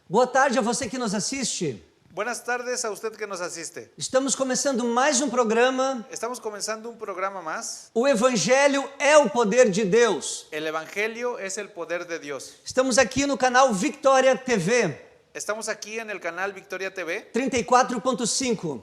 Boa tarde a você que nos assiste. Buenas tardes a usted que nos asiste. Estamos começando mais um programa. Estamos comenzando un programa más. O Evangelho é o poder de Deus. El Evangelio es el poder de Dios. Estamos aqui no canal Victoria TV. Estamos aquí en el canal Victoria TV 34.5,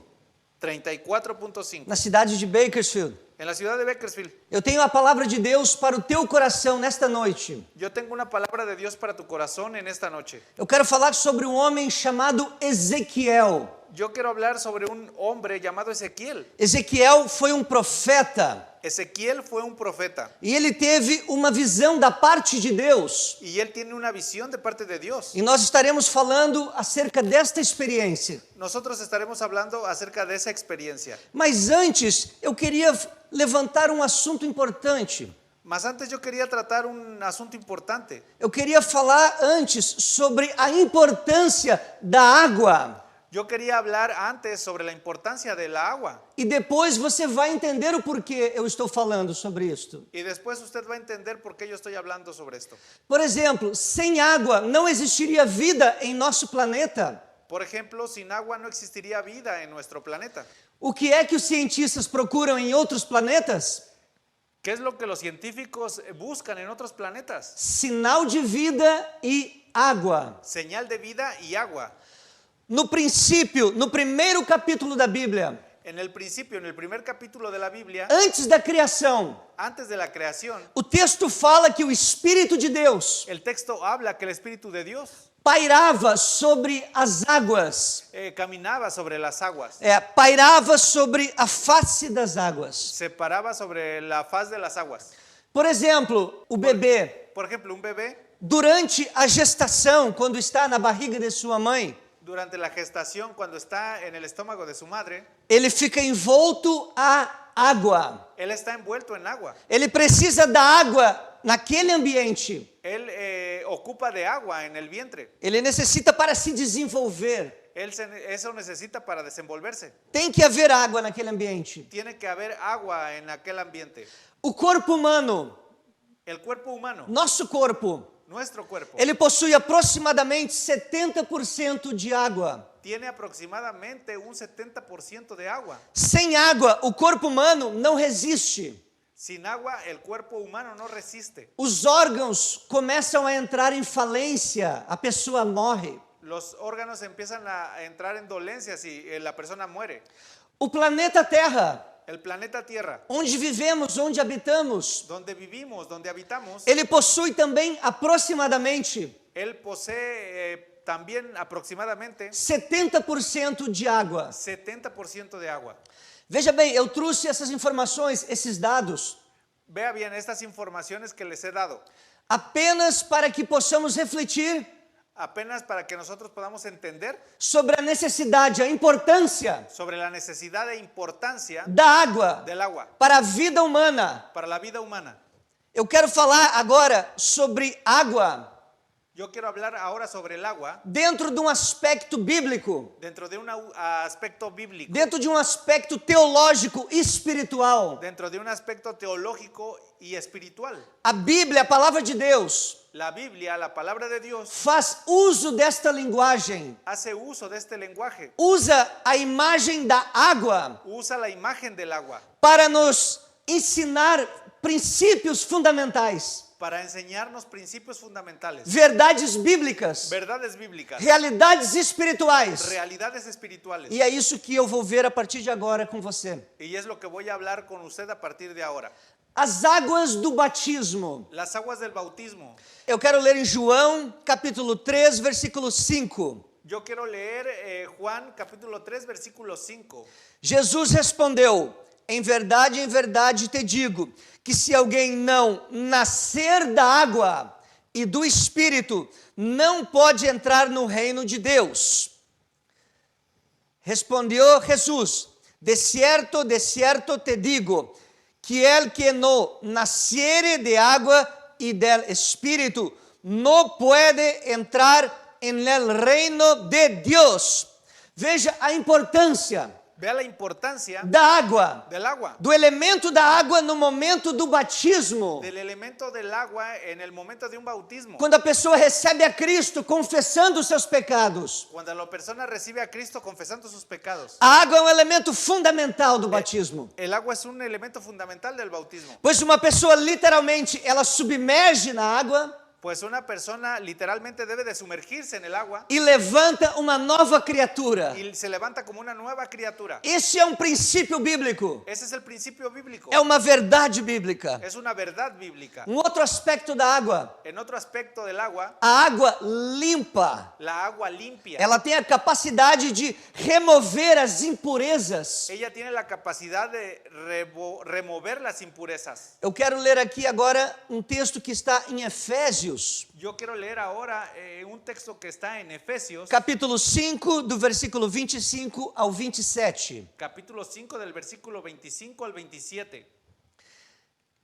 34.5 na cidade de Bakersfield. en la ciudad de Bakersfield. Eu tenho a palavra de Deus para o teu coração nesta noite. Yo tengo una palabra de Dios para tu corazón en esta noche. Eu quero falar sobre um homem chamado Ezequiel. Yo quiero hablar sobre un hombre llamado Ezequiel. Ezequiel foi um profeta Ezequiel fue un profeta e ele teve uma visão da parte de Deus. y él tiene una visión de parte de Dios. E nós estaremos falando acerca desta experiência. Nosotros estaremos hablando acerca de esa experiencia. Mas antes, eu queria levantar um assunto importante. Mas antes yo quería tratar un asunto importante. Eu queria falar antes sobre a importância da água. Yo quería hablar antes sobre la importancia del agua. E depois você vai entender o porquê eu estou falando sobre isto. Y después usted va a entender por qué yo estoy hablando sobre esto. Por exemplo, sem água não existiria vida em nosso planeta. Por ejemplo, sin agua no existiría vida en nuestro planeta. O que é que os cientistas procuram em outros planetas? ¿Qué es lo que los científicos buscan en otros planetas? Sinal de vida e água. Señal de vida y agua. No princípio, no primeiro capítulo da Bíblia, En el principio, en el primer capítulo de la Biblia, antes da criação, antes de la creación, o texto fala que o Espírito de Deus el texto habla que el Espíritu de Dios pairava sobre as águas, caminaba sobre las aguas, pairava sobre a face das águas. se paraba sobre la faz de las aguas. Por exemplo, o bebê, Por ejemplo, un bebé durante a gestação, quando está na barriga de sua mãe, durante la gestación, cuando está en el estómago de su madre, ele fica envolto a água. él está envuelto en agua. Ele precisa da água naquele ambiente. Él ocupa de agua en el vientre. Ele necessita para se desenvolver. Eso necesita para desenvolverse. Tem que haver água naquele ambiente. Tiene que haber agua en aquel ambiente. O corpo humano, El cuerpo humano, nosso corpo, nuestro cuerpo, ele possui aproximadamente 70% de água. tiene aproximadamente un 70% de agua. Sem água, o corpo humano não resiste. Sin agua, el cuerpo humano no resiste. Os órgãos começam a entrar em falência, a pessoa morre. Los órganos empiezan a entrar en dolencias y la persona muere. O planeta Terra, El planeta Tierra, onde vivemos, onde habitamos, donde vivimos, donde habitamos, ele possui também aproximadamente él posee también aproximadamente 70% de água. 70% de agua. Veja bem, eu trouxe essas informações, esses dados, Vea bien estas informaciones que les he dado, apenas para que possamos refletir apenas para que nosotros podamos entender sobre a necessidade, a importância sobre la necesidad e importancia da água del agua para a vida humana. para la vida humana. Eu quero falar agora sobre água Yo quiero hablar ahora sobre el agua dentro de um aspecto bíblico, dentro de un aspecto bíblico, dentro de um aspecto teológico e espiritual. dentro de un aspecto teológico y espiritual. A Bíblia, a palavra de Deus, La Biblia, la palabra de Dios, faz uso desta linguagem, hace uso de este lenguaje, usa a imagem da água usa la imagen del agua para nos ensinar princípios fundamentais, para enseñarnos principios fundamentales, verdades bíblicas, verdades bíblicas, realidades espirituais. realidades espirituales. E é isso que eu vou ver a partir de agora com você. Y es lo que voy a hablar con usted a partir de ahora. As águas do batismo. Las aguas del bautismo. Eu quero ler em João, capítulo 3, versículo 5. Yo quiero leer Juan capítulo 3, versículo 5. Jesus respondeu: em verdade te digo, que se alguém não nascer da água e do Espírito, não pode entrar no reino de Deus. Respondeu Jesus: de cierto te digo, que el que no naciere de água y del Espíritu no puede entrar en el reino de Dios. Veja a importância. Vea la importancia da água, del agua, do elemento da água no momento do batismo. del elemento del agua en el momento de un bautismo. Quando a pessoa recebe a Cristo confessando os seus pecados. Cuando la persona recibe a Cristo confesando sus pecados. A água é um elemento fundamental do batismo. El agua es un elemento fundamental del bautismo. Pois uma pessoa literalmente, ela submerge na água Pues una persona literalmente debe de sumergirse en el agua e levanta uma nova criatura. y se levanta como una nueva criatura. Esse é um princípio bíblico. Ese es el principio bíblico. É uma verdade bíblica. Es una verdad bíblica. Um outro aspecto da água. En otro aspecto del agua, A água limpa. la agua limpia. Ela tem a capacidade de remover as impurezas. Ella tiene la capacidad de remover las impurezas. Eu quero ler aqui agora um texto que está em Efésios, Yo quiero leer ahora un texto que está en Efesios, capítulo 5, do versículo 25 ao 27. capítulo 5 del versículo 25 al 27.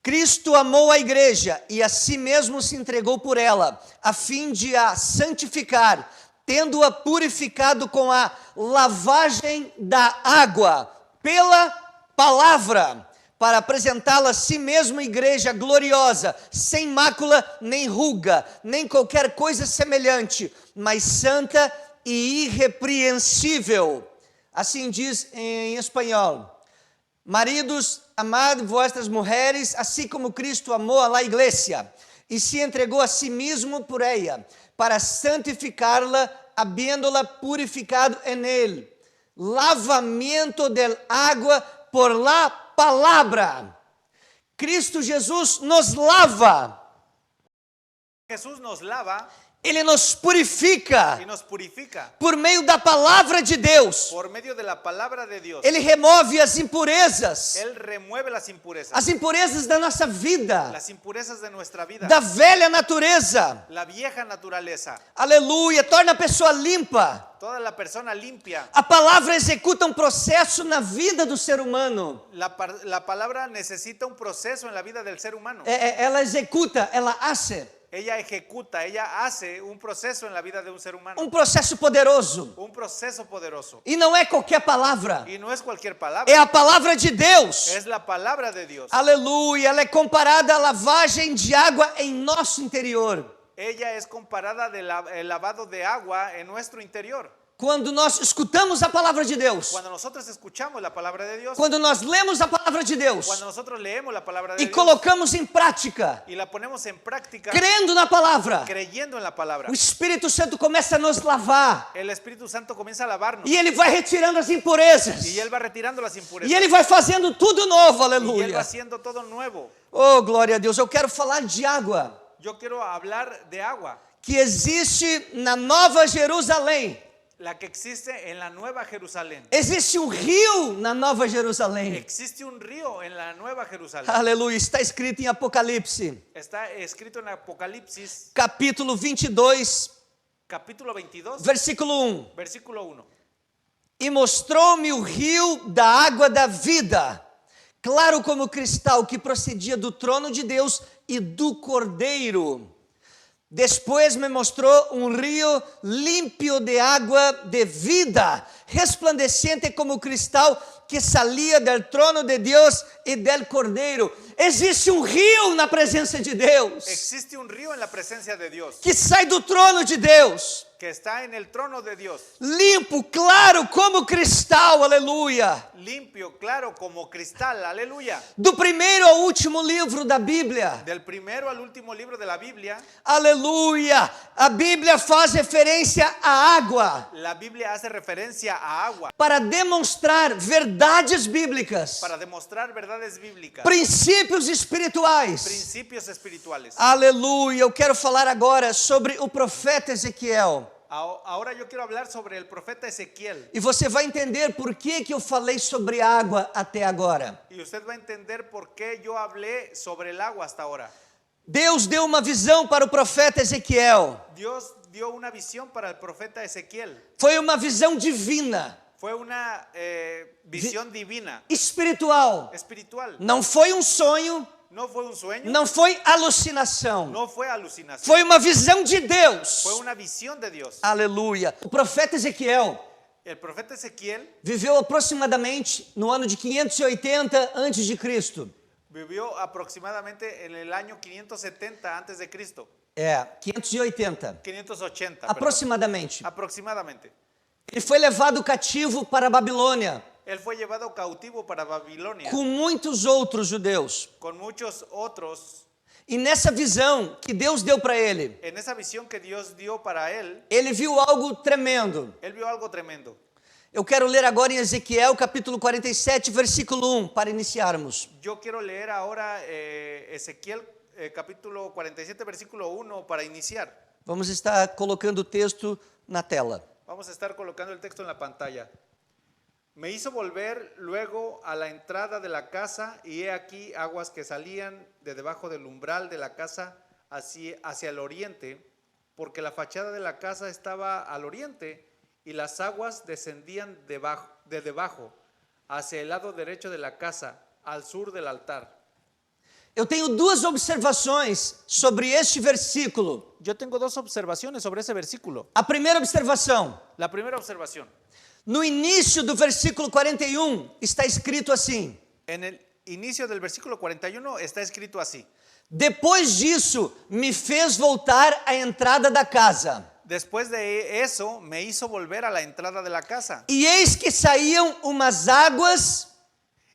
Cristo amou a igreja e a si mesmo se entregou por ela, a fim de a santificar, tendo-a purificado com a lavagem da água, pela palavra, para apresentá-la a si mesmo igreja gloriosa, sem mácula, nem ruga, nem qualquer coisa semelhante, mas santa e irrepreensível. Assim diz em espanhol. Maridos, amad vuestras mujeres, assim como Cristo amou a igreja, e se entregou a si mesmo por ella, para santificar-la, habiéndola purificado en él. Lavamento del agua por la palavra. Cristo Jesus nos lava. Jesús nos lava Ele nos purifica y nos purifica por meio da palavra de Deus. por medio de la palabra de Dios. Ele remove as impurezas. Él remueve las impurezas. As impurezas da nossa vida, Las impurezas de nuestra vida. da velha natureza. La vieja naturaleza. Aleluia, torna a pessoa limpa. Toda la persona limpia. A palavra executa um processo na vida do ser humano. La palabra necesita un proceso en la vida del ser humano. Ela executa, ela hace. Ella ejecuta, ella hace un proceso en la vida de un ser humano. Um processo poderoso. Un proceso poderoso. E não é qualquer palavra. Y no es cualquier palabra. É a palavra de Deus. Es la palabra de Dios. Aleluia, ela é comparada à lavagem de água em nosso interior. Ella es comparada del lavado de agua en nuestro interior. Quando nós escutamos a palavra de Deus, Cuando nosotros escuchamos la palabra de Dios, quando nós lemos a palavra de Deus cuando nosotros leemos la palabra de e Dios colocamos em prática, y la ponemos en práctica, crendo na palavra, creyendo en la palabra, o Espírito Santo começa a nos lavar el Espíritu Santo comienza a lavarnos e ele vai retirando as impurezas y Él va retirando las impurezas e ele vai fazendo tudo novo, y Él va aleluia. haciendo todo nuevo. Oh, glória a Deus, eu quero falar de água Yo quiero hablar de agua, que existe na Nova Jerusalém. la que existe en la Nueva Jerusalén. Existe um rio na Nova Jerusalém. Existe un río en la Nueva Jerusalén. Aleluia, está escrito em Apocalipse, Está escrito en Apocalipsis, capítulo 22, capítulo 22, versículo 1. versículo 1. E mostrou-me o rio da água da vida, claro como cristal, que procedia do trono de Deus e do Cordeiro. Depois me mostrou um rio limpio de água de vida, resplandecente como cristal, que saía do trono de Deus e do Cordeiro. Existe um rio na presença de Deus, Existe un río en la presencia de Dios, que sai do trono de Deus, que está en el trono de Dios, limpo, claro como cristal, aleluia. limpio, claro, como cristal, aleluya. Do primeiro ao último livro da Bíblia, Del primero al último libro de la Biblia, aleluia. A Bíblia faz referência à água la Biblia hace referencia a agua para demonstrar verdades bíblicas, para demostrar verdades bíblicas, princípios espirituais. principios espirituales. Aleluia. Eu quero falar agora sobre o profeta Ezequiel. Ahora yo quiero hablar sobre el profeta Ezequiel E você vai entender por que eu falei sobre água até agora. y usted va a entender por qué yo hablé sobre el agua hasta ahora. Deus deu uma visão para o profeta Ezequiel. Dios dio una visión para el profeta Ezequiel. Foi uma visão divina, Fue una visión divina, espiritual. espiritual. Não foi um sonho, No fue un sueño, não foi alucinação. no fue alucinación. Foi uma visão de Deus. Fue una visión de Dios. Aleluia. O profeta Ezequiel, El profeta Ezequiel viveu aproximadamente no ano de 580 antes de Cristo. vivió aproximadamente en el año 570 antes de Cristo. 580, 580, perdón. aproximadamente. Aproximadamente. Ele foi levado cativo para a Babilônia, Él fue llevado cautivo para Babilonia com muitos outros judeus. con muchos otros. E nessa visão que Deus deu para ele, En esa visión que Dios dio para él, ele viu algo tremendo. él vio algo tremendo. Eu quero ler agora em Ezequiel, capítulo 47, versículo 1, para iniciarmos. Yo quiero leer ahora Ezequiel capítulo 47, versículo 1 para iniciar. Vamos estar colocando o texto na tela. Vamos a estar colocando el texto en la pantalla. Me hizo volver luego a la entrada de la casa y he aquí aguas que salían de debajo del umbral de la casa hacia el oriente, porque la fachada de la casa estaba al oriente y las aguas descendían de debajo hacia el lado derecho de la casa, al sur del altar. Eu tenho duas observações sobre este versículo. Yo tengo dos observaciones sobre ese versículo. A primeira observação, La primera observación, no início do versículo 41, está escrito assim: en el inicio del versículo 41 está escrito así. depois disso, me fez voltar à entrada da casa. Después de eso me hizo volver a la entrada de la casa. E eis que saíam umas águas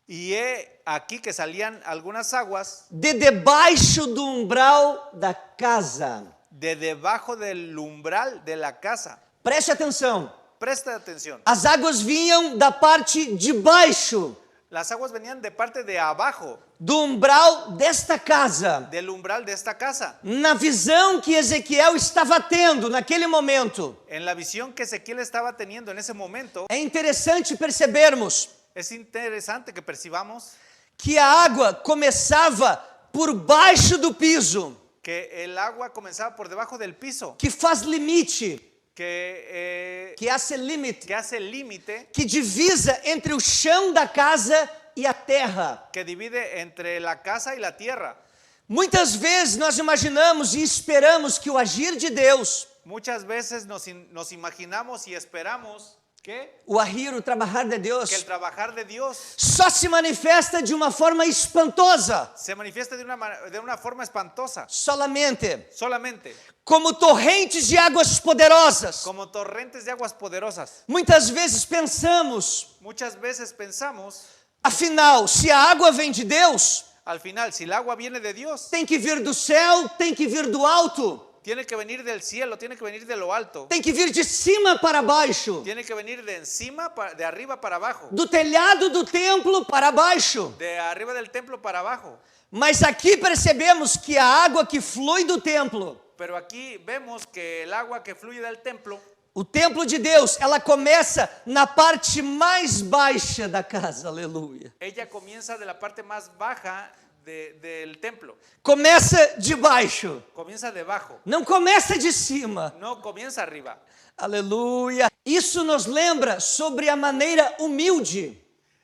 Y he aquí que salían algunas aguas de debaixo do umbral da casa. de debajo del umbral de la casa. Preste atenção. Presta atención. As águas vinham da parte de baixo Las aguas venían de parte de abajo do umbral desta casa. del umbral de esta casa. Na visão que Ezequiel estava tendo naquele momento, En la visión que Ezequiel estaba teniendo en ese momento, é interessante percebermos es interesante que percibamos que a água começava por baixo do piso, que el agua comenzaba por debajo del piso, que faz limite, que hace limite, hace el límite, que divisa entre o chão da casa e a terra. que divide entre la casa y la tierra. Muitas vezes nós imaginamos e esperamos que o agir de Deus, Muchas veces nos imaginamos y esperamos que o agir, o trabalhar de Deus, el trabajar de Dios só se manifesta de uma forma espantosa, se manifiesta de una forma espantosa, solamente solamente como torrentes de águas poderosas. como torrentes de aguas poderosas. Muitas vezes pensamos, Muchas veces pensamos, afinal, se a água vem de Deus, al final, si el agua viene de Dios, tem que vir do céu, tem que vir do alto, tiene que venir del cielo, tiene que venir de lo alto, tem que vir de cima para baixo, tiene que venir de encima, de arriba para abajo, do telhado do templo para baixo. de arriba del templo para abajo. Mas aqui percebemos que a água que flui do templo, Pero aquí vemos que el agua que fluye del templo, o templo de Deus, ela começa na parte mais baixa da casa, aleluia. ella comienza de la parte más baja del templo, Começa de baixo, comienza debajo, não começa de cima, no comienza arriba. aleluia. Isso nos lembra sobre a maneira humilde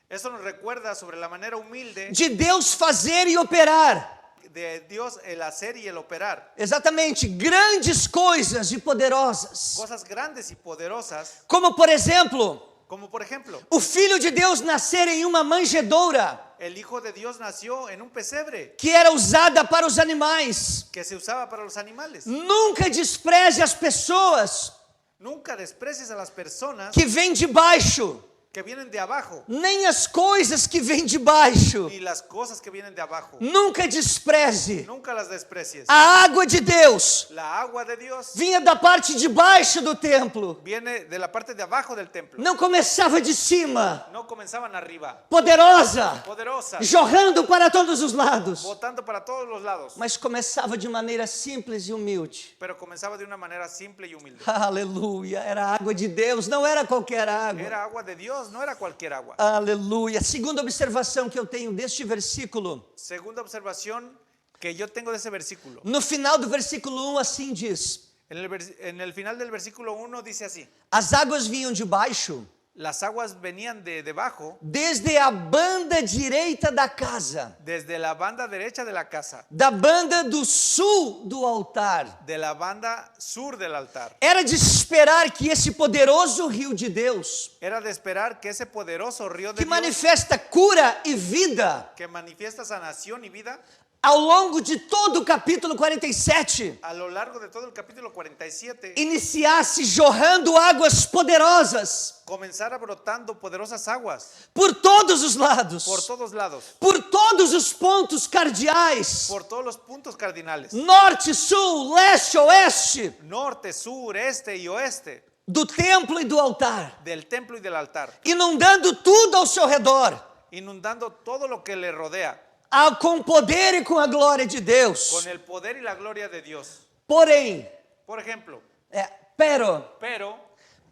Eso nos recuerda sobre la manera humilde de Deus fazer e operar. de Dios, el hacer y el operar. Exatamente, grandes coisas e poderosas. Cosas grandes y poderosas, Como, por exemplo, como por ejemplo, o Filho de Deus nascer em uma manjedoura el Hijo de Dios nació en un pesebre que era usada para os animais. que se usaba para los animales. Nunca despreze as pessoas Nunca desprecies a las personas que vêm de baixo, que vienen de abajo, nem as coisas que vêm de baixo. ni las cosas que vienen de abajo. Nunca despreze. Nunca las desprecies. A água de Deus La agua de Dios vinha da parte de baixo do templo. viene de la parte de abajo del templo. Não começava de cima. No comenzaban arriba. Poderosa, Poderosas, jorrando para todos os lados. botando para todos los lados. Mas começava de maneira simples e humilde. Pero comenzaba de una manera simple y humilde. Aleluia, era a água de Deus, não era qualquer água. Era agua de Dios, no era cualquier agua. Aleluia. Segunda observação que eu tenho deste versículo. Segunda observación que yo tengo de ese versículo. No final do versículo 1 assim diz: En el final del versículo 1 dice así: as águas vinham de baixo Las aguas venían de debajo, desde a banda direita da casa, desde la banda derecha de la casa, da banda do sul do altar. de la banda sur del altar. Era de esperar que esse poderoso rio de Deus, Era de esperar que ese poderoso río de que Dios, manifesta cura e vida, que manifiesta sanación y vida, ao longo de todo o capítulo 47, a lo largo de todo el capítulo 47, iniciasse jorrando águas poderosas comenzara brotando poderosas aguas por todos os lados, por todos lados, por todos os pontos cardeais, por todos los puntos cardinales, norte, sul, leste, oeste, norte, sur, este y oeste, do templo e do altar, del templo y del altar, inundando tudo ao seu redor, inundando todo lo que le rodea, com o poder e com a glória de Deus. con el poder y la gloria de Dios. Porém, Por ejemplo,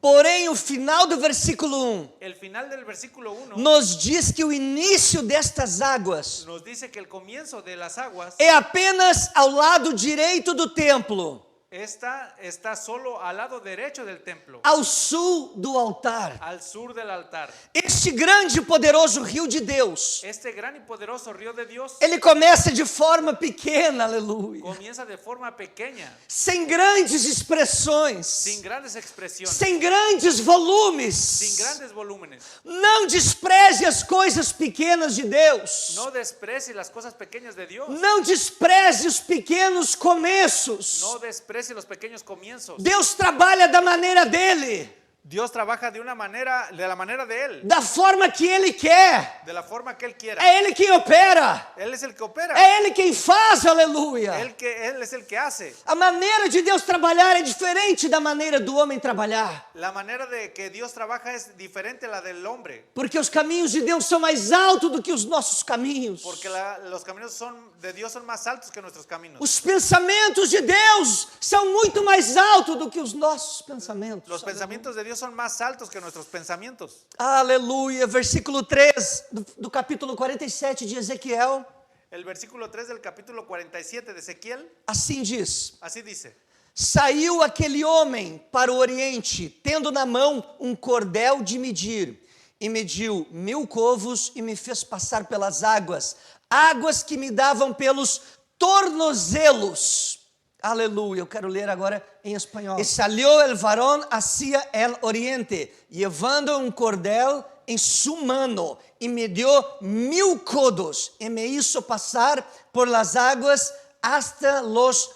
porém, o final do versículo 1 el final del versículo 1 nos diz que o início destas águas nos dice que el comienzo de las aguas é apenas ao lado direito do templo, está solo al lado derecho del templo, ao sul do altar. al sur del altar. Este grande e poderoso rio de Deus, Este gran y poderoso río de Dios ele começa de forma pequena, aleluia, comienza de forma pequeña, sem grandes expressões, sin grandes expresiones, sem grandes volumes. sin grandes volúmenes. Não despreze as coisas pequenas de Deus. No desprecie las cosas pequeñas de Dios. Não despreze os pequenos começos. No desprecie los pequeños comienzos. Deus trabalha da maneira dele, Dios trabaja de la manera de Él, da forma que ele quer. de la forma que Él quiera. É ele quem opera. Él es el que opera. É ele quem faz, aleluia. Él es el que hace. A maneira de Deus trabalhar é diferente da maneira do homem trabalhar. La manera de que Dios trabaja es diferente a la del hombre. Porque os caminhos de Deus são mais altos do que os nossos caminhos. Porque los caminos de Dios son más altos que nuestros caminos. Os pensamentos de Deus são muito mais altos do que os nossos pensamentos. Los pensamientos de Dios son más altos que nuestros pensamientos. Aleluia. Versículo 3 do capítulo 47 de Ezequiel. El versículo 3 del capítulo 47 de Ezequiel, Assim diz: así dice: saiu aquele homem para o oriente, tendo na mão um cordel de medir, e mediu 1000 covos e me fez passar pelas águas, águas que me davam pelos tornozelos. Aleluia, eu quero ler agora em espanhol. E salió el varón hacia el oriente, llevando un cordel en su mano, y me dio 1000 codos, y me hizo pasar por las aguas hasta los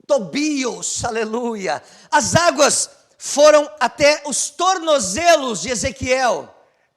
tobillos. Aleluia. As águas foram até os tornozelos de Ezequiel.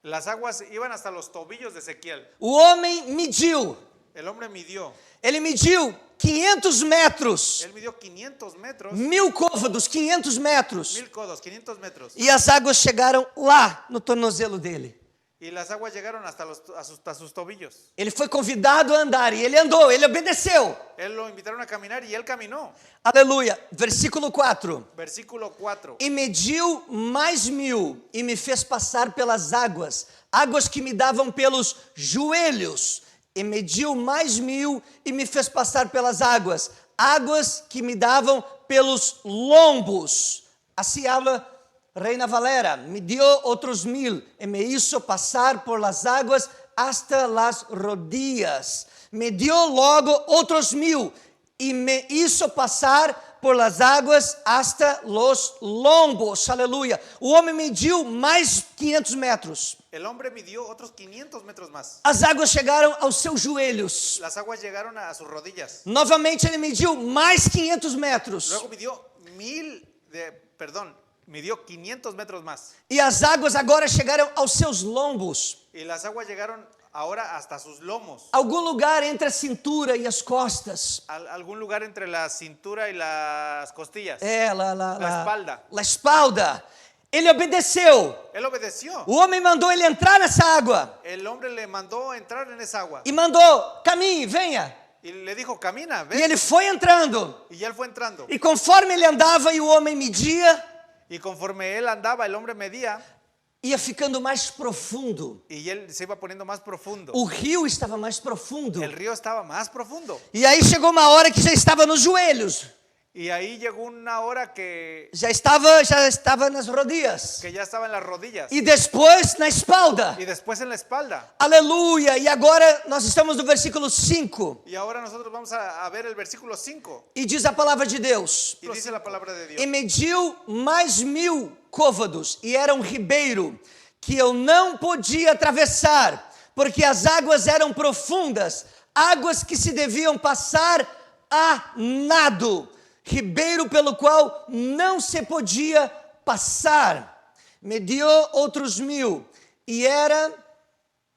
Las aguas iban hasta los tobillos de Ezequiel. O homem mediu. El hombre midió. Ele mediu 500 metros. Él midió 500 metros. 1000 côvados, 500 metros. 1000 codos, 500 metros. E as águas chegaram lá no tornozelo dele. Y las aguas llegaron hasta sus tobillos. Ele foi convidado a andar e ele andou, ele obedeceu. Él lo invitaron a caminar y él caminó. Aleluia. Versículo 4. Versículo 4. E mediu mais 1000 e me fez passar pelas águas, águas que me davam pelos joelhos. E mediu mais 1000 e me fez passar pelas águas, águas que me davam pelos lombos. Assim habla Reina Valera. Me dio otros 1000 e me hizo pasar por las águas hasta las rodillas. Me dio logo otros 1000 e me hizo pasar por las águas hasta los lombos. Aleluia. O homem mediu mais 500 metros. El hombre midió otros 500 metros más. As águas chegaram aos seus joelhos. Las aguas llegaron a sus rodillas. Novamente ele mediu mais 500 metros. Luego midió 500 metros más. E as águas agora chegaram aos seus lombos. Y las aguas llegaron ahora hasta sus lomos. Algum lugar entre a cintura e as costas. Algún lugar entre la cintura y las costillas. La espalda. La espalda. Ele obedeceu. Él obedeció. O homem mandou ele entrar nessa água. El hombre le mandó entrar en esa agua. E mandou, caminhe, venha. Y le dijo, camina, ven. E ele foi entrando. Y él fue entrando. E conforme ele andava e o homem media, Y conforme él andaba, el hombre medía. Ia ficando mais profundo. Y él se iba poniendo más profundo. O rio estava mais profundo. El río estaba más profundo. E aí chegou uma hora que já estava nos joelhos. Y ahí llegó una hora que já estava nas rodillas. ya estaba en las rodillas E depois na espalda. y después en la espalda. Aleluia! E agora nós estamos no versículo 5. Y ahora nosotros vamos a ver el versículo 5. E diz a palavra de Deus: Y dice la palabra de Dios. E mediu mais 1000 côvados, e era um ribeiro que eu não podia atravessar, porque as águas eram profundas, águas que se deviam passar a nado, ribeiro pelo qual não se podia passar. Mediu outros 1000, e era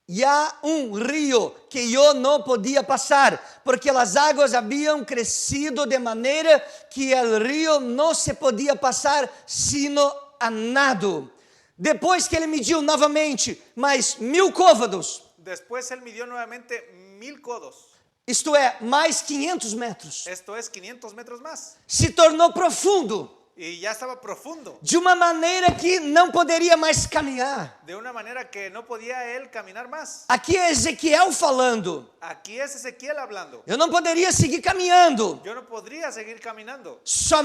já um rio que eu não podia passar, porque as águas haviam crescido de maneira que o rio não se podia passar sino a nado. Depois que ele mediu novamente mais 1000 côvados, Después él midió nuevamente 1000 codos. isto é, mais 500 metros, Esto es 500 metros más. se tornou profundo, Y ya estaba profundo. de uma maneira que não poderia mais caminhar. De una manera que no podía él caminar más. Aqui é Ezequiel falando. Aquí es Ezequiel hablando. Eu não poderia seguir caminhando, Yo no podría seguir caminando.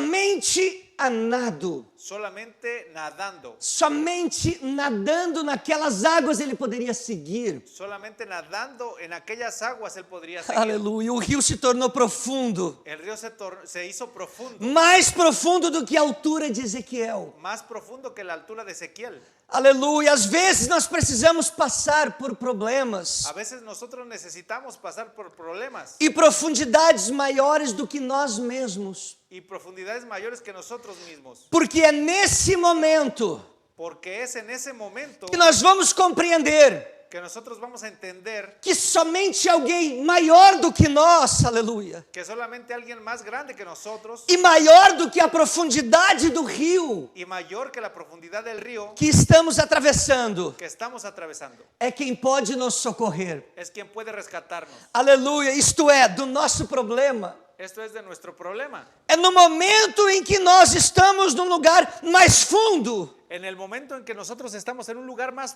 somente a nado. Solamente nadando. Somente nadando naquelas águas ele poderia seguir. Solamente nadando en aquellas aguas él podría seguir. Aleluia. O rio se tornou profundo. El río se hizo profundo. Mais profundo do que a altura de Ezequiel. Más profundo que la altura de Ezequiel. Aleluia. Às vezes nós precisamos passar por problemas A veces nosotros necesitamos pasar por problemas e profundidades maiores do que nós mesmos. y profundidades mayores que nosotros mismos. Porque é nesse momento Porque es en ese momento que nós vamos compreender que nosotros vamos a entender que somente alguém maior do que nós, aleluia, que solamente alguien más grande que nosotros e maior do que a profundidade do rio y mayor que la profundidad del río que estamos atravessando que estamos atravesando é quem pode nos socorrer. es quien puede rescatarnos. Aleluia, isto é, do nosso problema. Esto es de nuestro problema. É no momento em que nós estamos num lugar mais fundo En el momento en que nosotros estamos en un lugar más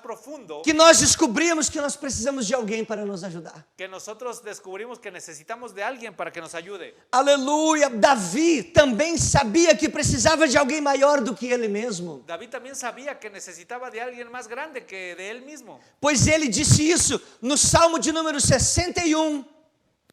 profundo, que nós descobrimos que nós precisamos de alguém para nos ajudar. que nosotros descubrimos que necesitamos de alguien para que nos ayude. Aleluia, Davi também sabia que precisava de alguém maior do que ele mesmo. David también sabía que necesitaba de alguien más grande que de él mismo, Pois ele disse isso no Salmo de número 61,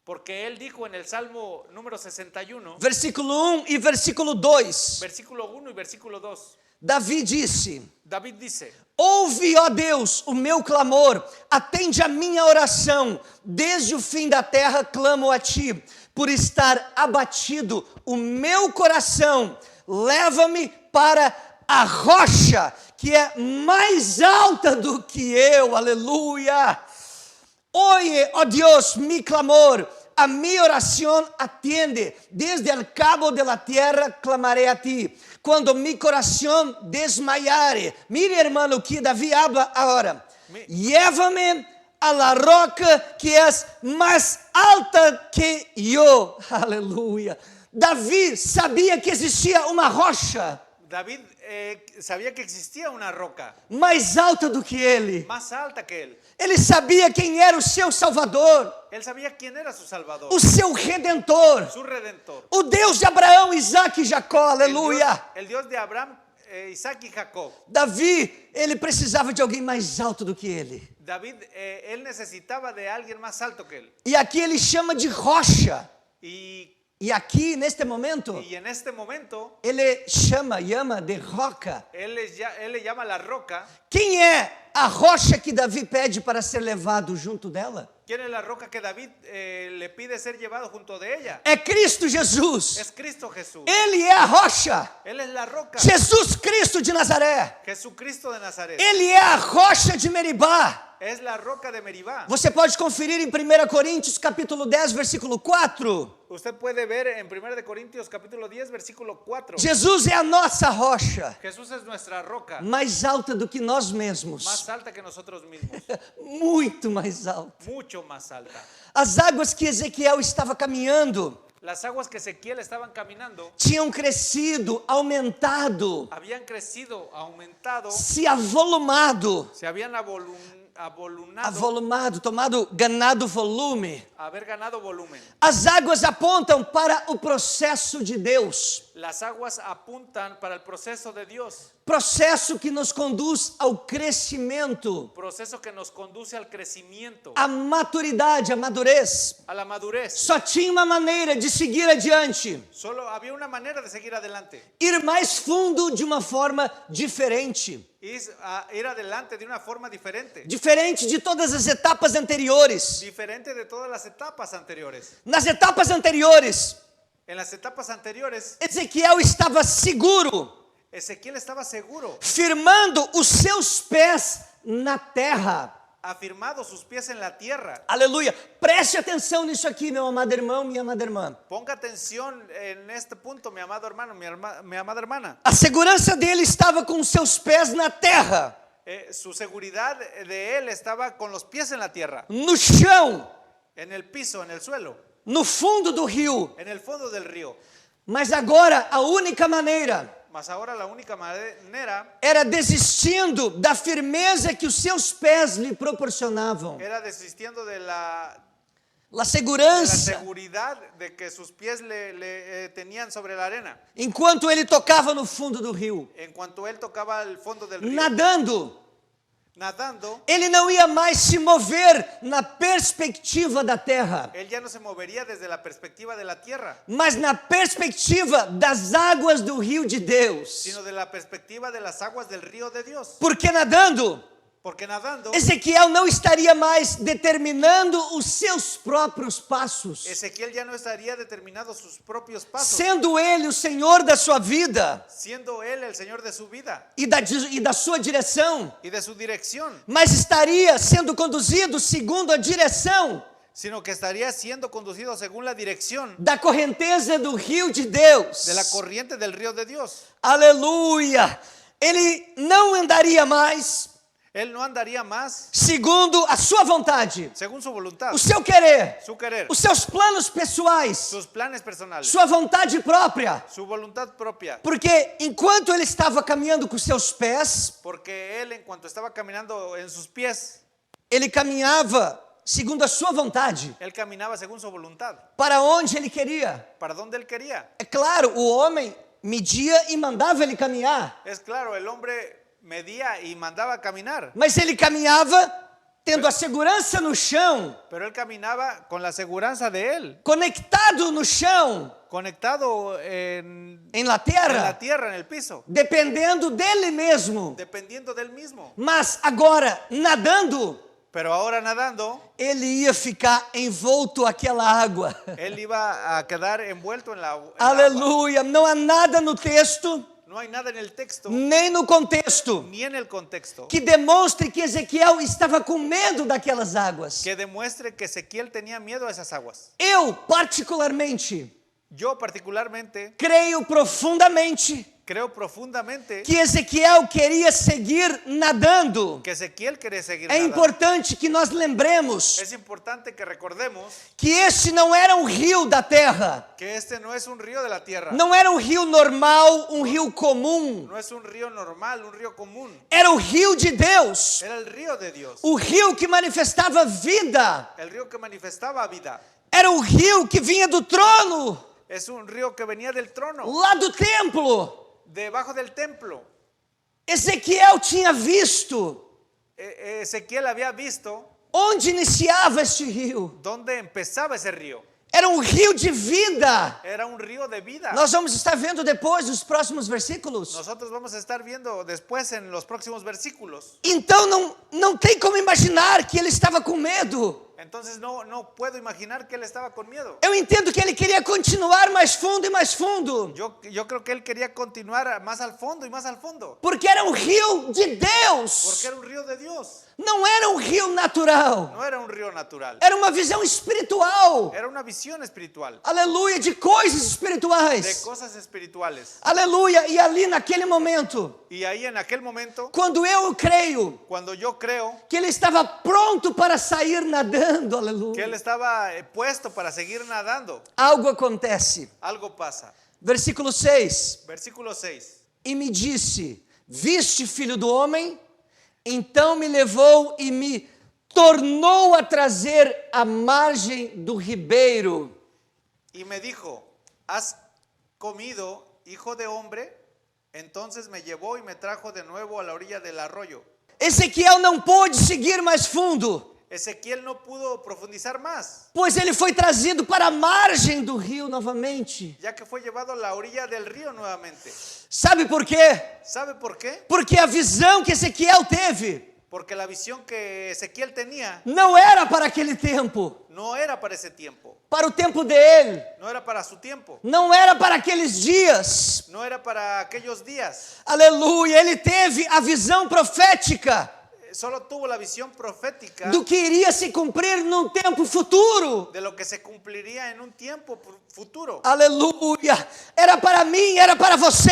porque él dijo en el Salmo número 61, versículo 1 e versículo 2. versículo 1 y versículo 2. Davi disse: David dice: ouve, ó Deus, o meu clamor, atende a minha oração, desde o fim da terra clamo a ti, por estar abatido o meu coração, leva-me para a rocha, que é mais alta do que eu, aleluia. Oye, ó Deus, mi clamor, a mi oración atiende, desde el cabo de la tierra clamaré a ti. Cuando mi corazón desmayare, mire hermano que Davi habla ahora, llévame a la roca que es más alta que yo, aleluya. Davi sabia que existia uma rocha David sabía que existía una roca mais alta do que ele. más alta que él. Ele sabia quem era o seu Salvador, Él sabía quién era su Salvador, o seu Redentor, su Redentor. o Deus de Abraão, Isaac e Jacó, aleluia. El Dios de Abraham, Isaac y Jacob. Davi, ele precisava de alguém mais alto do que ele. David, él necesitaba de alguien más alto que él. E aqui ele chama de rocha. Y E aqui, neste momento, en este momento, ele chama de roca. él le llama la roca. Quem é a rocha que Davi pede para ser levado junto dela? ¿Quién es la roca que David le pide ser llevado junto de ella? É Cristo Jesus. Es Cristo Jesús. Ele é a rocha. Él es la roca. Jesus Cristo de Nazaré. Jesucristo de Nazaret. Ele é a rocha de Meribá. Es la roca de Meribá. Você pode conferir em 1 Coríntios capítulo 10, versículo 4. Usted puede ver en 1 de Corintios capítulo 10 versículo 4. Jesus é a nossa rocha, Jesús es nuestra roca, mais alta do que nós mesmos. más alta que nosotros mismos, Muito mais alta. mucho más alta. As águas que Ezequiel estava caminhando Las aguas que Ezequiel estaban caminando tinham crescido, aumentado, habían crecido, aumentado, se avolumado, se habían avolumado, ganado volume. haber ganado volumen. As águas apontam para o processo de Deus. Las aguas apuntan para el proceso de Dios, Processo que nos conduz ao crescimento, proceso que nos conduce al crecimiento, à maturidade, à madurez. a la madurez. Só tinha uma maneira de seguir adiante, Solo había una manera de seguir adelante, ir mais fundo de uma forma diferente. ir adelante de una forma diferente, Diferente de todas as etapas anteriores. diferente de todas las etapas anteriores. Nas etapas anteriores, En las etapas anteriores, Ezequiel estava seguro, Ezequiel estaba seguro, firmando os seus pés na terra. afirmado sus pies en la tierra. Aleluia. Preste atenção nisso aqui, meu amado irmão, minha amada irmã. Ponga atención en este punto, mi amado hermano, mi amada hermana. A segurança dele estava com os seus pés na terra, Su seguridad de él estaba con los pies en la tierra, no chão, en el piso, en el suelo, no fundo do rio. en el fondo del río. Mas agora a única maneira Mas ahora la única manera era desistindo da firmeza que os seus pés lhe proporcionavam. era desistiendo de la Segurança. seguridad de que sus pies le tenían sobre la arena. Enquanto ele tocava no fundo do rio, En cuanto él tocaba el fondo del río, nadando, nadando, ele não ia mais se mover na perspectiva da terra, él ya no se movería desde la perspectiva de la tierra, mas na perspectiva das águas do rio de Deus. sino de la perspectiva de las aguas del río de Dios. Porque nadando, Porque nadando, Ezequiel não estaria mais determinando os seus próprios passos, Ezequiel ya no estaría determinando sus propios pasos, sendo ele o Senhor da sua vida siendo él el Señor de su vida e da sua direção, y de su dirección, mas estaria sendo conduzido segundo a direção sino que estaría siendo conducido según la dirección da correnteza do rio de Deus. de la corriente del río de Dios. Aleluia! Ele não andaria mais Él no andaría más segundo a sua vontade, según su voluntad, o seu querer, su querer, os seus planos pessoais, sus planes personales, sua vontade própria. su voluntad propia. Porque enquanto ele estava caminhando com seus pés, Porque él, en cuanto estaba caminando en sus pies, ele caminhava segundo a sua vontade, él caminaba según su voluntad, para onde ele queria. para donde él quería. É claro, o homem media e mandava ele caminhar, Es claro, el hombre medía y mandaba caminar, mas ele caminhava tendo a segurança no chão, pero él caminaba con la seguridad de él, conectado no chão, conectado em la en terra, la tierra, en el piso, dependendo dele mesmo. dependiendo del mismo. Mas agora, nadando, Pero ahora nadando, ele ia ficar envolto àquela água. él iba a quedar envuelto en la agua. Aleluia! Não há nada no texto, No hay nada en el texto nem no contexto, ni en el contexto que demonstre que Ezequiel estava com medo daquelas águas. que demuestre que Ezequiel tenía miedo a esas aguas. Eu, particularmente, Yo particularmente creio profundamente creo profundamente que Ezequiel queria seguir nadando. que Ezequiel quería seguir É nadando. importante que nós lembremos Es importante que recordemos que este não era um rio da terra, que este no es un río de la tierra, não era um rio normal, um rio comum. no es un río normal, un río común. Era o rio de Deus, Era el río de Dios, o rio que manifestava vida. el río que manifestaba vida. Era o rio que vinha do trono, Es un río que venía del trono, lá do templo. debajo del templo. Ezequiel tinha visto Ezequiel había visto onde iniciava este rio. dónde empezaba ese río. Era um rio de vida. Era un río de vida. Nós vamos estar vendo depois nos próximos versículos. Nosotros vamos a estar viendo después en los próximos versículos. Então não tem como imaginar que ele estava com medo. Entonces no puedo imaginar que él estaba con miedo. Eu entendo que ele queria continuar mais fundo e mais fundo, Yo creo que él quería continuar más al fondo y más al fondo, porque era um rio de Deus. porque era un río de Dios, Não era um rio natural. no era un río natural, Era uma visão espiritual. era una visión espiritual, Aleluia, de coisas de espirituais. cosas espirituales. Aleluia, e ali naquele momento, Y ahí en aquel momento, quando eu creio cuando yo creo que ele estava pronto para sair nadando, que él aleluia, estaba puesto para seguir nadando, algo acontece. algo pasa. Versículo 6. Versículo 6. E me disse: Viste, filho do homem? Então me levou e me tornou a trazer à margem do ribeiro. Y me dijo, ¿has comido, hijo de hombre? Entonces me llevó y me trajo de nuevo a la orilla del arroyo. Ezequiel não pôde seguir mais fundo, Ezequiel no pudo profundizar más, pois ele foi trazido para a margem do rio novamente. ya que fue llevado a la orilla del río nuevamente. Sabe por quê? ¿Sabe por qué? Porque a visão que Ezequiel teve Porque la visión que Ezequiel tenía não era para aquele tempo, no era para ese tiempo, para o tempo dele, no era para su tiempo, não era para aqueles dias. no era para aquellos días. Aleluia, ele teve a visão profética Solo tuvo la visión profética do que iria se cumprir num tempo futuro. de lo que se cumpliría en un tiempo futuro. Aleluia, era para mim, era para você.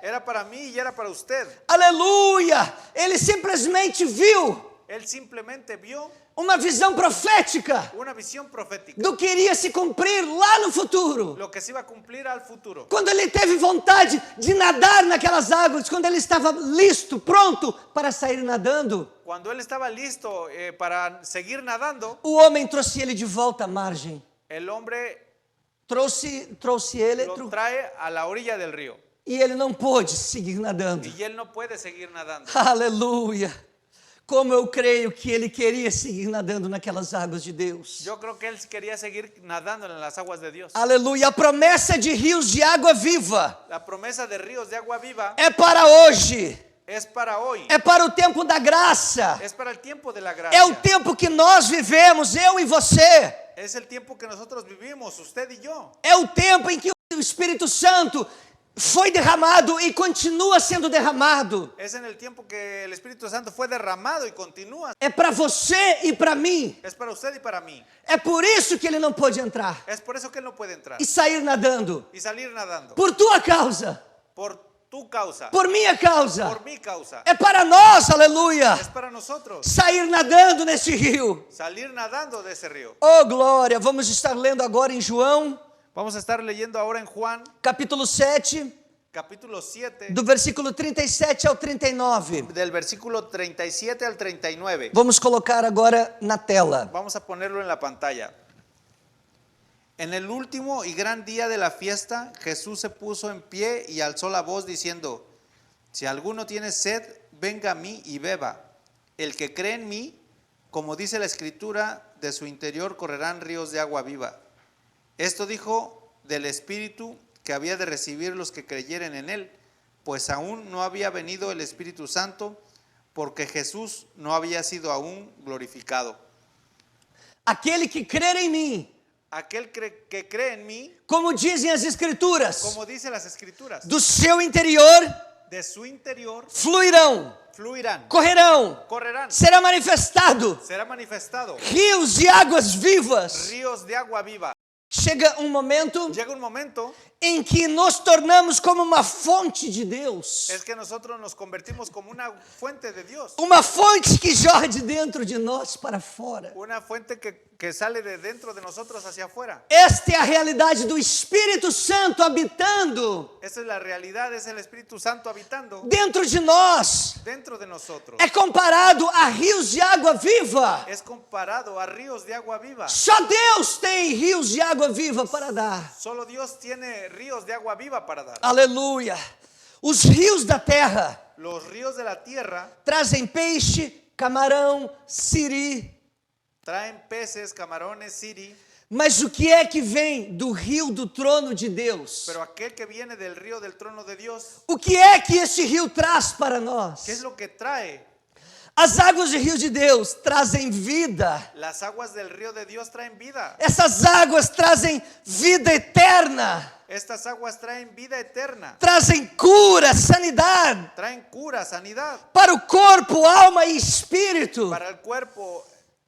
Era para mí y era para usted. Aleluia, ele simplesmente viu Él simplemente vio uma visão profética una visión profética, do que iria se cumprir lá no futuro. lo que se iba a cumplir al futuro. Quando ele teve vontade de nadar naquelas águas, quando ele estava listo, pronto para sair nadando, Cuando él estaba listo para seguir nadando, o homem trouxe ele de volta à margem. el hombre Trouxe ele lo trae a la orilla del río e ele não pôde seguir nadando. y él no puede seguir nadando. Aleluia! Como eu creio que ele queria seguir nadando naquelas águas de Deus. Yo creo que él quería seguir nadando en las aguas de Dios. Aleluia! A promessa de rios de água viva La promesa de ríos de agua viva é para hoje, es para hoy, é para o tempo da graça, es para el tiempo de la é gracia. o tempo que nós vivemos, eu e você. Es el tiempo que nosotros vivimos, usted y yo. É o tempo em que o Espírito Santo foi derramado e continua sendo derramado. Es en el tiempo que el Espíritu Santo fue derramado y continúa. É para você e para mim. Es para usted y para mí. É por isso que ele não pôde entrar Es por eso que él no puede entrar e sair nadando. y salir nadando. Por tua causa, Por tu causa, por minha causa. por mi causa. É para nós, aleluia, Es para nosotros sair nadando nesse rio. salir nadando de ese río. Oh, glória! Vamos estar lendo agora em João, Vamos a estar leyendo ahora en Juan, capítulo 7, capítulo 7, do versículo 37 ao 39. del versículo 37 al 39. Vamos colocar agora na tela. Vamos a ponerlo en la pantalla. En el último y gran día de la fiesta, Jesús se puso en pie y alzó la voz diciendo, si alguno tiene sed, venga a mí y beba. El que cree en mí, como dice la Escritura, de su interior correrán ríos de agua viva. Esto dijo del Espíritu que había de recibir los que creyeren en él, pues aún no había venido el Espíritu Santo, porque Jesús no había sido aún glorificado. Aquele que crer em mim, Aquel que cree en mí, como dizem as Escrituras, como dice las Escrituras, do seu interior de su interior fluirão, fluirán, correrão, correrán, será manifestado será manifestado rios de águas vivas. ríos de agua viva. Chega um momento Llega un momento em que nos tornamos como uma fonte de Deus. es que nosotros nos convertimos como una fuente de Dios, Uma fonte que jorra de dentro de nós para fora. una fuente que sale de dentro de nosotros hacia afuera. Esta é a realidade do Espírito Santo habitando Esa es la realidad, es el Espíritu Santo habitando dentro de nós. dentro de nosotros. É comparado a rios de água viva. Es comparado a ríos de agua viva. Só Deus tem rios de água viva para dar. Solo Dios tiene ríos de agua viva para dar. Aleluia. Os rios da terra Los ríos de la tierra trazem peixe, camarão, siri. traen peces, camarones, siri, Mas o que é que vem do rio do trono de Deus? pero aquel que viene del río del trono de Dios, O que é que esse rio traz para nós? ¿qué es lo que trae? As águas do rio de Deus trazem vida. Las aguas del río de Dios traen vida. Essas águas trazem vida eterna. Estas aguas traen vida eterna, Trazem cura, sanidade traen cura, sanidad para o corpo, alma e espírito. para el cuerpo,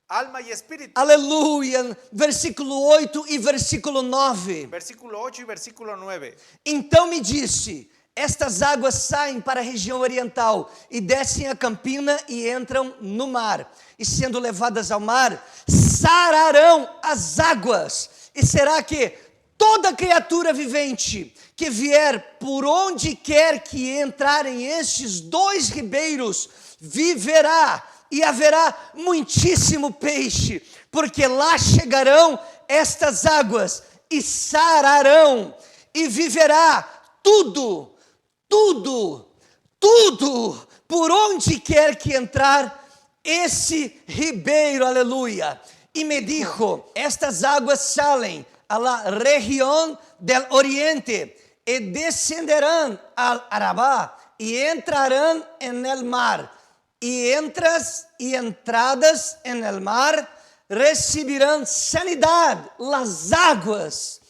alma y espíritu. Aleluia. Versículo 8 e versículo 9. Versículo 8 y versículo 9. Então me disse: estas águas saem para a região oriental e descem a campina e entram no mar. E sendo levadas ao mar, sararão as águas. E será que Toda criatura vivente que vier por onde quer que entrarem estes 2 ribeiros, viverá, e haverá muitíssimo peixe, porque lá chegarão estas águas, e sararão, e viverá tudo, por onde quer que entrar esse ribeiro, aleluia. E me dijo, estas águas salen a la región del oriente, y descenderán al Arabá, y entrarán en el mar, y entradas en el mar, recibirán sanidad las aguas,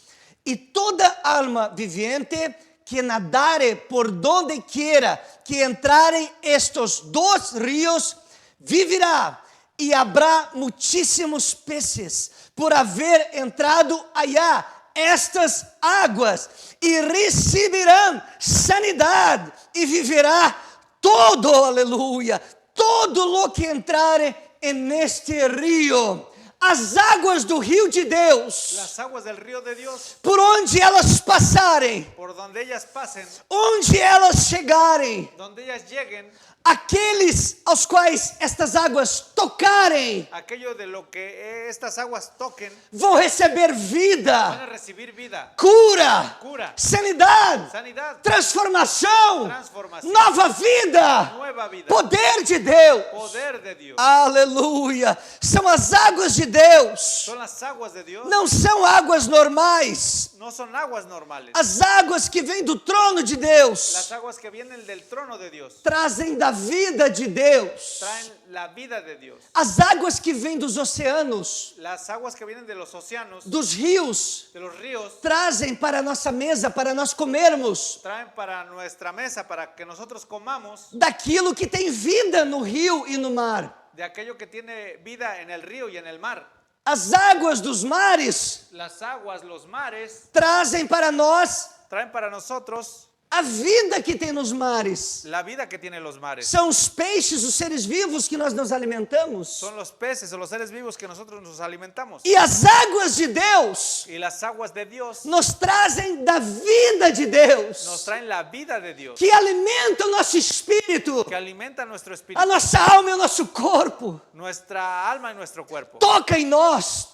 y toda alma viviente que nadare por donde quiera que entrarem estos 2 ríos, vivirá, e habrá muitíssimos peces por haver entrado allá estas águas, e receberão sanidade, e viverá todo, aleluia, todo lo que entrare en este río. As águas do rio de Deus, Las aguas del río de Dios, por onde elas passarem, por donde ellas pasen, onde elas chegarem, donde ellas lleguen, aqueles aos quais estas águas tocarem, aquello de lo que estas aguas toquen, vão receber van vida, a recibir vida, cura, cura, sanidade, sanidad, transformação, transformación, nova vida, nueva vida, poder de Deus. poder de Dios. Aleluia! São as águas de Deus. Son las aguas de Dios, Não são águas normais. no son aguas normales. As águas que vêm do trono de Deus Las aguas que vienen del trono de Dios trazem da vida de Deus. traen la vida de Dios. As águas que vêm dos oceanos, Las aguas que vienen de los océanos, dos rios, de los ríos, trazem para a nossa mesa, para nós comermos traen para nuestra mesa, para que nosotros comamos daquilo que tem vida no rio e no mar. de aquello que tiene vida en el río y en el mar. As águas dos mares Las aguas, los mares, trazem para nós traen para nosotros a vida que tem nos mares. la vida que tienen los mares. São os peixes, os seres vivos que nós nos alimentamos. Son los peces o los seres vivos que nosotros nos alimentamos. E as águas de Deus Y las aguas de Dios nos trazem da vida de Deus, nos traen la vida de Dios, que alimenta o nosso espírito, que alimenta nuestro a espíritu, nossa alma e o nosso corpo. nuestra alma y nuestro cuerpo. Toca em nós,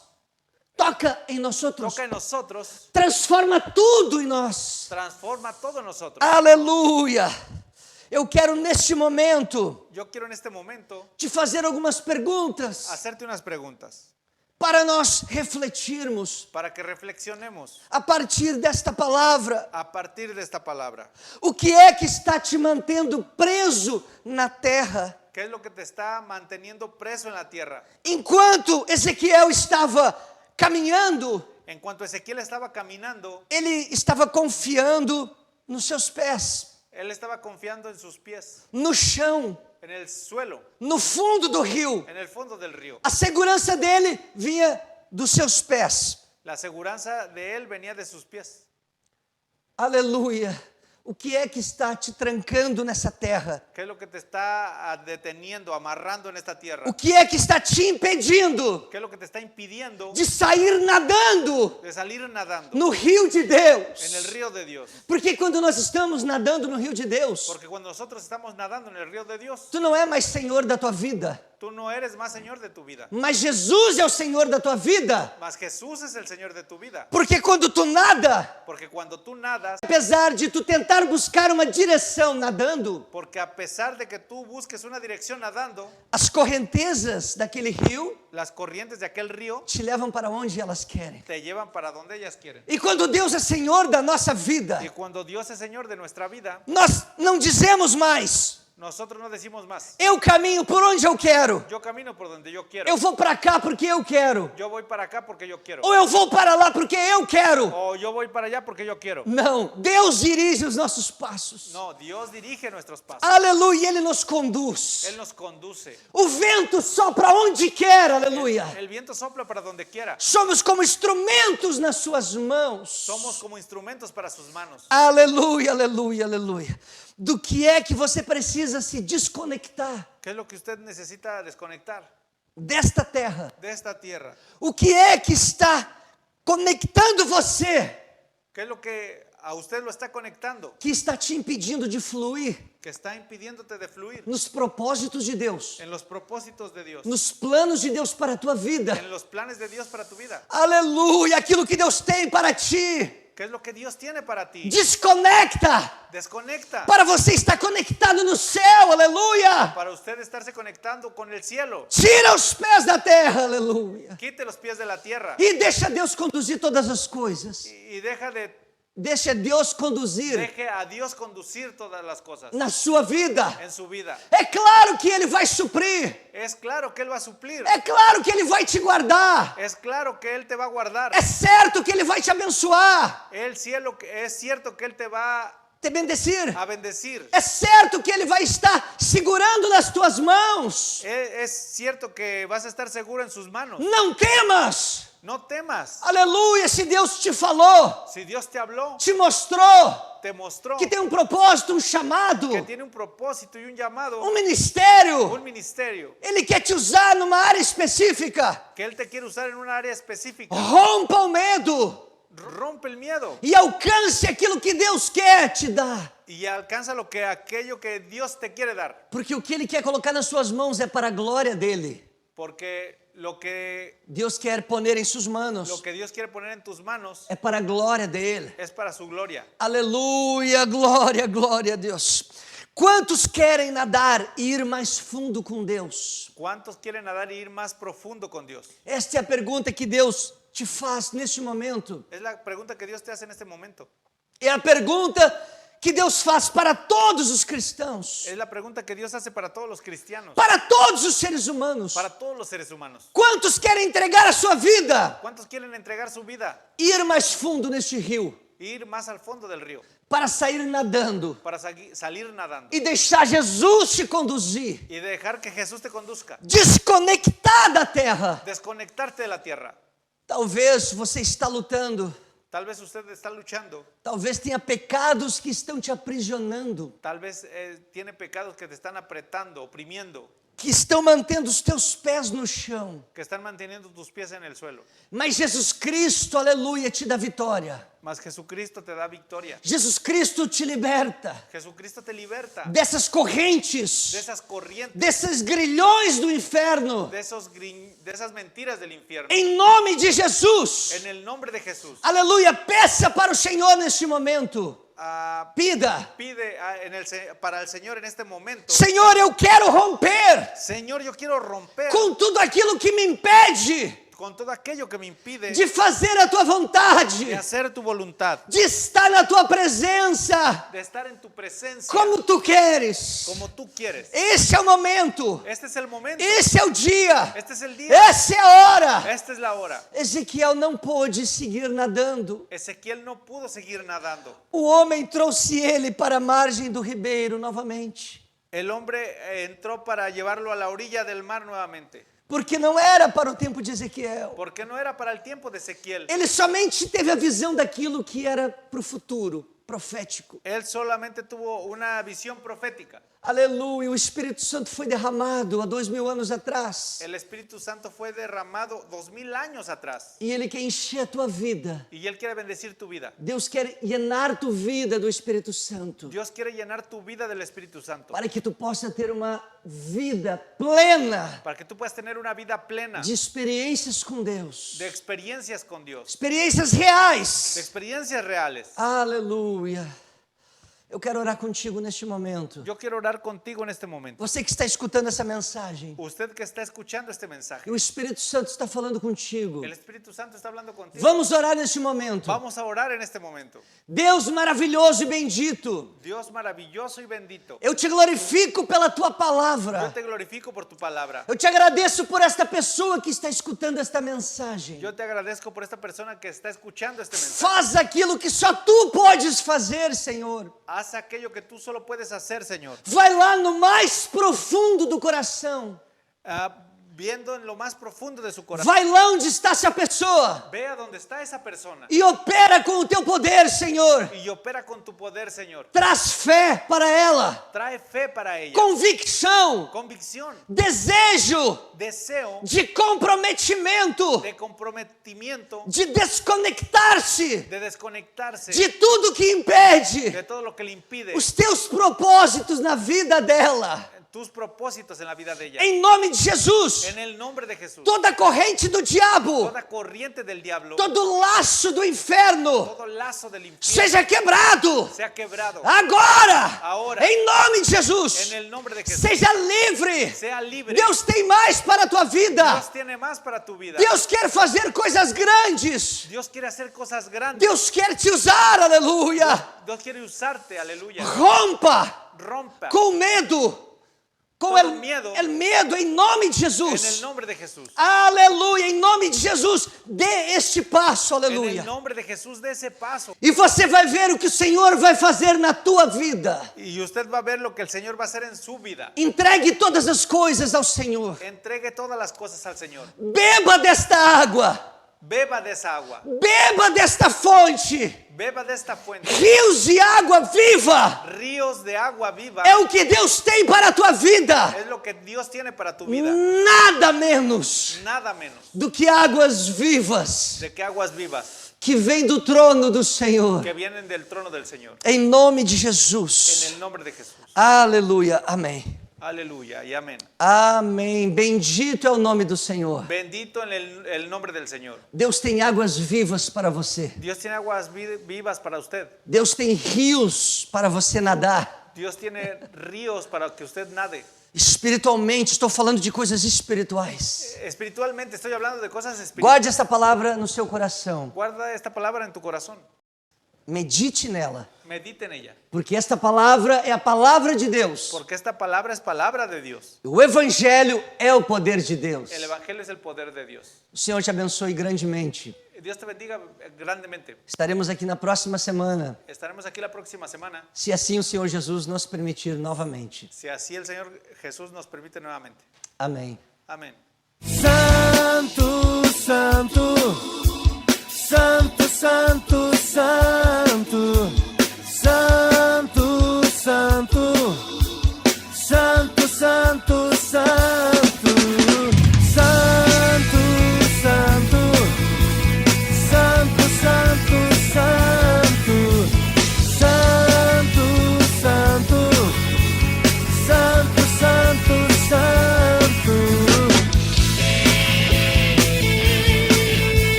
toca em nós, Toca en nosotros, transforma tudo em nós. transforma todo en nosotros. Aleluia! Eu quero neste momento Yo quiero en este momento te fazer algumas perguntas hacerte unas preguntas para nós refletirmos para que reflexionemos a partir desta palavra. a partir de esta palabra. O que é que está te mantendo preso na terra? ¿Qué es lo que te está manteniendo preso en la tierra? Enquanto Ezequiel estava caminhando, En cuanto Ezequiel estaba caminando, ele estava confiando nos seus pés, él estaba confiando en sus pies, no chão, en el suelo, no fundo do rio. en el fondo del río. A segurança dele vinha dos seus pés. La seguridad de él venía de sus pies. Aleluia! O que é que está te trancando nessa terra? ¿Qué es lo que te está deteniendo, amarrando en esta tierra? O que é que está te impedindo ¿Qué es lo que te está impidiendo de sair nadando de salir nadando no rio de en Deus? el río de Dios? Porque quando nós estamos nadando no rio de Deus, Porque cuando nosotros estamos nadando en el río de Dios, tu não é mais senhor da tua vida, tú no eres más señor de tu vida, mas Jesus é o senhor da tua vida. mas Jesús es el señor de tu vida. Porque quando tu nada, Porque cuando tú nadas, apesar de tu tentar buscar uma direção nadando, porque a pesar de que tú busques una dirección nadando, as correntezas daquele rio las corrientes de aquel río te levam para onde elas querem. te llevan para donde ellas quieren. E quando Deus é senhor da nossa vida, Y cuando Dios es señor de nuestra vida, nós não dizemos mais: nosotros no decimos más. eu caminho por onde eu quero, Yo camino por donde yo quiero. eu vou para cá porque eu quero, Yo voy para acá porque yo quiero. ou eu vou para lá porque eu quero. O yo voy para allá porque yo quiero. Não, Deus dirige os nossos passos. No, Dios dirige nuestros pasos. Aleluia, Ele nos conduz. Él nos conduce. O vento sopra onde quer, aleluia. El viento sopla para donde quiera. Somos como instrumentos nas suas mãos. Somos como instrumentos para sus manos. Aleluia, aleluia, aleluia. Do que é que você precisa se desconectar ¿Qué es lo que usted necesita desconectar desta terra? de esta tierra? O que é que está conectando você, ¿Qué es lo que a usted lo está conectando? que está te impedindo de fluir Que está impidiéndote de fluir nos propósitos de Deus, en los propósitos de Dios, nos planos de Deus para a tua vida. en los planes de Dios para tu vida. Aleluia, aquilo que Deus tem para ti. ¿Qué es lo que Dios tiene para ti? Desconecta Desconecta para você estar conectado no céu, aleluia. para usted estarse conectando con el cielo. Tira os pés da terra, aleluia. Quite los pies de la tierra E deixa Deus conduzir todas as coisas. y Deixa Deus conduzir deje a Dios conducir todas las cosas na sua vida. en su vida. É claro que Ele vai suprir. Es claro que Él va a suplir. É claro que Ele vai te guardar. Es claro que Él te va a guardar. É certo que Ele vai te abençoar, El cielo, es cierto que Él te va te bendecir. a bendecir. É certo que Ele vai estar segurando nas tuas mãos. Es cierto que vas a estar seguro en sus manos. Não temas. No temas. Aleluia, se Deus te falou, Si Dios te habló, te mostrou te mostró que tem um propósito, um chamado, que tiene un propósito y un llamado, um ministério. un ministerio, Ele quer te usar numa área específica. que Él te quiere usar en un área específica. Rompa o medo Rompe el miedo e alcance aquilo que Deus quer te dar. y alcanza aquello que Dios te quiere dar. Porque o que Ele quer colocar nas suas mãos é para a glória dele. Porque lo que Deus quer poner em suas manos Dios quiere poner en tus manos é para a glória dele. es para su gloria. Aleluia, glória, glória a Deus. Quantos querem nadar e ir mais fundo com Deus? ¿Cuántos quieren nadar y ir más profundo con Dios? Esta é a pergunta que Deus te faz neste momento. Es la pregunta que Dios te hace en este momento. É a pergunta que Deus faz para todos os cristãos, Es la pregunta que Dios hace para todos los cristianos, para todos os seres humanos. para todos los seres humanos. Quantos querem entregar a sua vida ¿Cuántos quieren entregar su vida e ir mais fundo neste rio, e ir más al fondo del río para sair nadando para salir nadando e deixar Jesus te conduzir, y dejar que Jesús te conduzca? desconectar da terra? Desconectarte de la tierra. Talvez você está lutando, Tal vez usted está luchando, talvez tenha pecados que estão te aprisionando, tal vez tiene pecados que te están apretando, oprimiendo, que estão mantendo os teus pés no chão. que están manteniendo tus pies en el suelo. Mas Jesus Cristo, aleluia, te dá vitória. Mas Jesucristo te da victoria. Jesus Cristo te liberta Jesucristo te liberta dessas correntes, de esas corrientes, desses grilhões do inferno. de esas mentiras del infierno. Em nome de Jesus. En el nombre de Jesús. Aleluia, peça para o Senhor neste momento. Pida. Pide para el Señor en este momento. Senhor, eu quero romper Señor, yo quiero romper com tudo aquilo que me impede con todo aquello que me impide de fazer a tua vontade, de hacer tu voluntad, de estar na tua presença de estar en tu presencia como tu queres. como tú quieres. Esse é o momento. Este es el momento. Esse é o dia. Este es el día. Essa é a hora. Esta es la hora. Ezequiel não pôde seguir nadando. Ezequiel no pudo seguir nadando. O homem trouxe ele para a margem do ribeiro novamente, El hombre entró para llevarlo a la orilla del mar nuevamente, porque não era para o tempo de Ezequiel. porque no era para el tiempo de Ezequiel. Ele somente teve a visão daquilo que era para o futuro, profético. Él solamente tuvo una visión profética. Aleluia, o Espírito Santo foi derramado há 2000 anos atrás. El Espíritu Santo fue derramado 2000 años atrás E Ele quer encher a tua vida. y Él quiere bendecir tu vida. Deus quer llenar tu vida do Espírito Santo, Dios quiere llenar tu vida del Espíritu Santo para que tu possa ter uma vida plena para que tú puedas tener una vida plena de experiências com Deus, de experiencias con Dios, experiências de reais. experiencias reales. Aleluia. Eu quero orar contigo neste momento. Yo quiero orar contigo en este momento. Você que está escutando essa mensagem, Usted que está escuchando este mensaje, o Espírito Santo está falando contigo. el Espíritu Santo está hablando contigo. Vamos orar neste momento. Vamos a orar en este momento. Deus maravilhoso e bendito, Dios maravilloso y bendito, eu te glorifico pela tua yo palavra. te glorifico por tu palabra. Eu te agradeço por esta pessoa que está escutando esta mensagem. Yo te agradezco por esta persona que está escuchando este mensaje. Faz aquilo que só tu podes fazer, Senhor. Haz aquello que tú solo puedes hacer, Señor. Vai lá no mais profundo do coração. viendo en lo más profundo de su corazón. Vai lá onde está essa pessoa Vea dónde está esa persona e opera com o teu poder, Senhor. y opera con tu poder, Señor. Traz fé para ela, Trae fe para ella, convicção, convicción, desejo deseo de comprometimento, de comprometimiento, de desconectar-se de desconectarse de tudo que impede de todo lo que le impide os teus propósitos na vida dela. tus propósitos en la vida de ella. Em nome de Jesus, En el nombre de Jesús, toda corrente do diabo, toda corriente del diablo, todo laço do inferno, todo lazo del infierno seja quebrado sea quebrado agora, Agora. em nome de Jesus. en el nombre de Jesús. Seja livre. Sea libre. Deus tem mais para a tua vida. Dios tiene más para tu vida. Deus quer fazer coisas grandes. Dios quiere hacer cosas grandes. Deus quer te usar, aleluia. Dios quiere usarte, aleluya. Rompa Rompa com o medo, com Todo o medo. medo, em nome de en el Jesus. nombre de Jesús. Aleluia, em nome de Jesus, dê este passo, En aleluia. el nombre de Jesús de ese paso. E você vai ver o que o Senhor vai fazer na tua vida. Y usted va a ver lo que el Señor va a hacer en su vida. Entregue todas as coisas ao Senhor. Entregue todas las cosas al Señor. Beba desta água. Beba de esa agua. Beba desta fonte. Beba de esta fuente. Rios de água viva. Ríos de agua viva. É o que Deus tem para a tua vida. Es lo que Dios tiene para tu vida. Nada menos Nada menos do que águas vivas de que aguas vivas que vêm do trono do Senhor. que vienen del trono del Señor. Em nome de En Jesus. el nombre de Jesús. Aleluia. Amém. Aleluya y amén. Amém. Bendito é o nome do Senhor. Bendito en el nombre del Señor. Deus tem águas vivas para você. Dios tiene aguas vivas para usted. Deus tem rios para você nadar. Dios tiene ríos para que usted nade. Espiritualmente, estou falando de coisas espirituais. Espiritualmente estoy hablando de cosas espirituales. Guarde esta palavra no seu coração. Guarda esta palabra en tu corazón. Medite nela. Medite en ella. Porque esta palavra é a palavra de Deus. Porque esta palabra es palabra de Dios. O Evangelho é o poder de Deus. El Evangelio es el poder de Dios. O Senhor te abençoe grandemente. Dios te bendiga grandemente. Estaremos aqui na próxima semana, Estaremos aquí la próxima semana, se assim o Senhor Jesus nos permitir novamente. si así el Señor Jesús nos permite nuevamente. Amém. Amén. Santo, santo, santo, santo, santo, santo, santo.